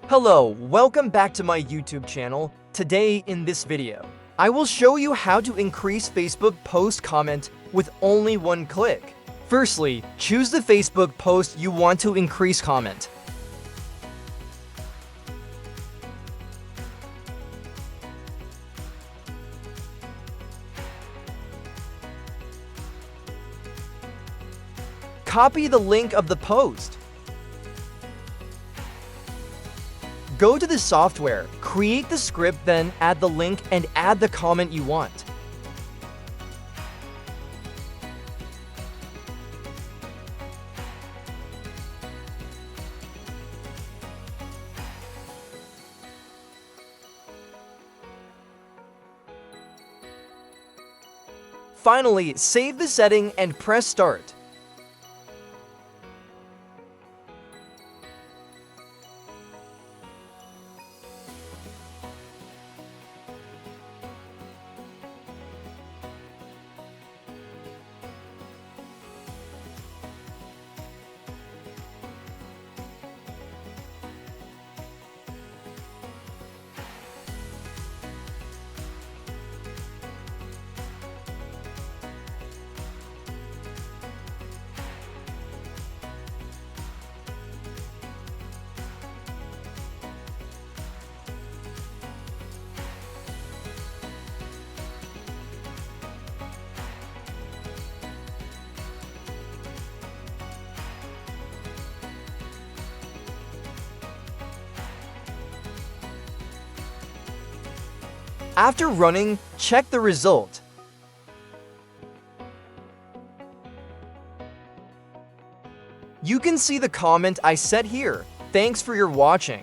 Hello, welcome back to my YouTube channel. Today in this video, I will show you how to increase Facebook post comment with only one click. Firstly, choose the Facebook post you want to increase comment. Copy the link of the post. Go to the software, create the script, then add the link and add the comment you want. Finally, save the setting and press start. After running, check the result. You can see the comment I set here. Thanks for your watching.